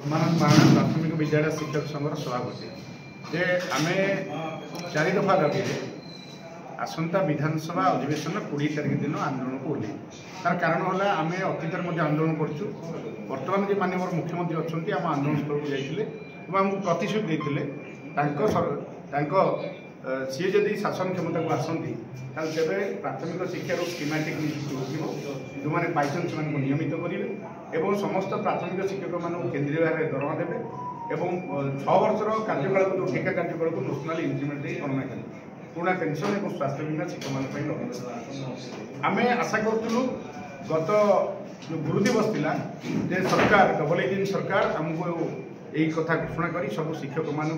परमानंद महाराणा प्राथमिक विद्यालय शिक्षक संघर सभापति जे आम 4 दफा दाबी आसंता विधानसभा अधिवेशन 20 तारिख दिन आंदोलन को ओह्ल तार कारण है आम अतीत आंदोलन करूँ बर्तमान जो माननीय मुख्यमंत्री अच्छा आम आंदोलन स्थल को जाते आमको प्रतिश्रुति देते सी जदि शासन क्षमता को आसती तेज प्राथमिक शिक्षार स्कीमेटिक नियुक्ति हो जो मैंने पाइछन से नियमित करेंगे और समस्त प्राथमिक शिक्षक मान केन्द्रीय भाव में दरमा देवे और 6 वर्षर कार्यकाल को जो ठेका कार्यकाल को नेशनल इंक्रीमेंट गणना करेंगे पुराणा पेंशन और स्वास्थ्य बीमा शिक्षक मान आम आशा करूँ गत जो गुरु दिवस थिला जे सरकार डबल इंजिन सरकार आमको यही कथा घोषणा कर सब शिक्षक मानू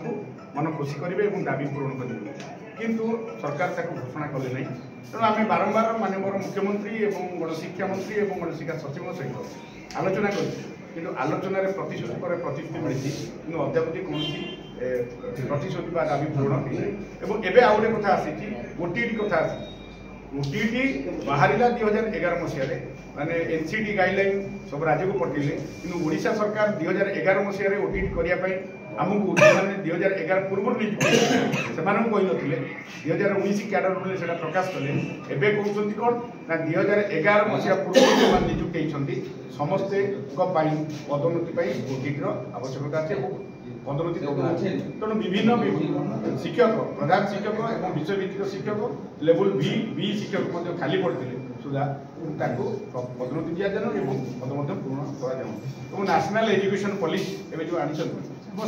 मन खुशी करेंगे और दाबी पूरण करेंगे किंतु सरकार ताको घोषणा कले ना तेणु आम बारंबार माननीय मुख्यमंत्री और गणशिक्षा मंत्री और गणशिक्षा सचिव सहित आलोचना कर आलोचन प्रतिश्रुति पर प्रतिश्रुति मिली कि अद्यावधि कौन प्रतिश्रुति दाबी पूरण और एवं आउ गोटे कथा आसी ओटीटी कथा आसी ओटीटी बाहर 2011 मसीह माने एनसीटी गाइडलाइन सब राज्य को पठेले कि ओडिशा सरकार 2011 मसीह ओटीटी करने आमको 2011 पूर्व नियुक्ति से कही 2019 क्याडर बोले से प्रकाश कले एवं कहते कौन ना 2011 मसीहा पूर्व जो नियुक्ति होती समस्ते पदोन्नति ओटीटी आवश्यकता अच्छे पदोन्नति तेणु विभिन्न शिक्षक प्रधान शिक्षक और विषयभित्तिक शिक्षक लेवल बी शिक्षक खाली पड़ते सुधा पदोन्नति दि जाऊँ पद पूर्ण कर नेशनल एजुकेशन पॉलिसी एवं जो आनी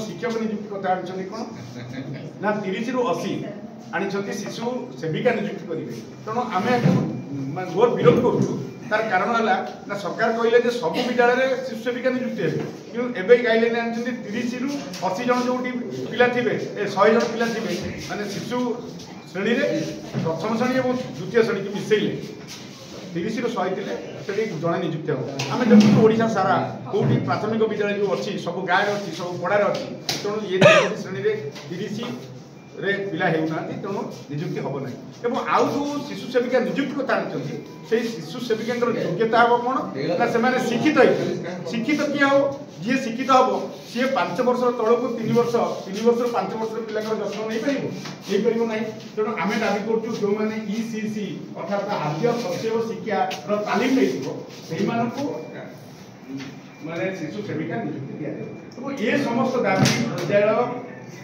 शिक्षक नियुक्ति कथा आनी कौन ना 30 ରୁ 80 आनी शिशु सेविका नियुक्ति करेंगे तेणु आम घोर विरोध करूँ तार कारण है ना सरकार कहले सब विद्यालय शिशु सेविका नियुक्ति है कि एवं गाइडलाइन आनी 30 ରୁ 80 जन जो पिला थे 100 जन पिला थे माने शिशु श्रेणी में प्रथम श्रेणी और द्वितीय श्रेणी की मिसेले 30 ରୁ 100 थे जड़े नियुक्ति हम आम देखो ओडिशा सारा कौटी प्राथमिक विद्यालय जो अच्छी सब गाँव अच्छी सब पड़ार अच्छी तेणु ये श्रेणी में 30 रे पिला होना तेणु नियुक्ति हम ना और आउ जो शिशु सेविका नियुक्ति कथा आनी से शिशु सेविका योग्यता हम कौन ना से शिक्षित किए हम जी शिक्षित हम सी 5 वर्ष तौक 3 वर्ष 5 वर्ष पिला जत्न नहीं पार ना तेणु आम दाबी करूँ जो मैंने ECC अर्थात आद्य शैशव शिक्षार तालीम नहीं माने शिशु सेविका नियुक्ति दि जाए तो ये समस्त दाबी विद्यालय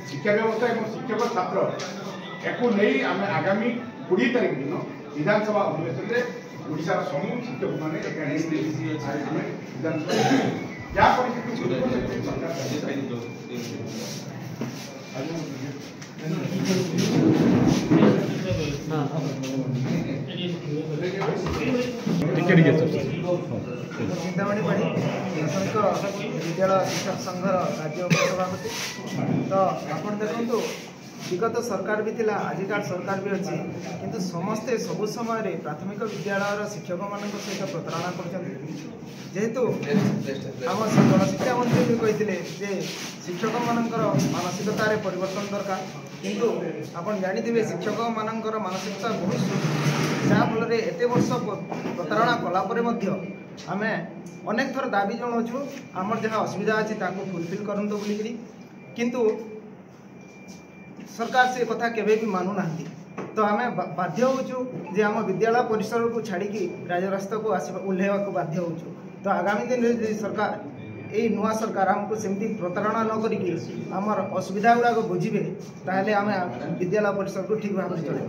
शिक्षा व्यवस्था और शिक्षक छात्र या नहीं आम आगामी 20 तारिख दिन विधानसभा अधिवेशन में ओडिशा समूह शिक्षक मैंने जहाँ चिंतामणि पाढ़ी प्राथमिक विद्यालय शिक्षक संघर राज्य उपसभापति तो आप देखु विगत सरकार भी थिला आजिकार सरकार भी अच्छी किंतु समस्ते सबु समय प्राथमिक विद्यालय शिक्षक मान सहित प्रतारणा करेतु आम गणशिक्षा मंत्री भी कही शिक्षक मानकर मानसिकतार परिवर्तन दरकार किंतु आप जानी शिक्षक मानकर मानसिकता बहुत जहाँफल एत वर्ष प्रतारणा कलापर आम अनेक थर दाबी जनाऊँ आमर जहाँ असुविधा अच्छी फुलफिल करूँ बोलिकी किंतु सरकार से कथा केवे भी मानु ना तो आम बाध्य होचु जे आम विद्यालय परिसर को छाड़ी राजरास्ता को ओह्लैवा को बाध्य होचु तो आगामी दिन में सरकार यही नुआ सरकार आमको सेमती प्रतारणा न करिकी आमर असुविधा गुड़ाक बुझे ताहले आम विद्यालय परिसर को ठीक भाव में चलि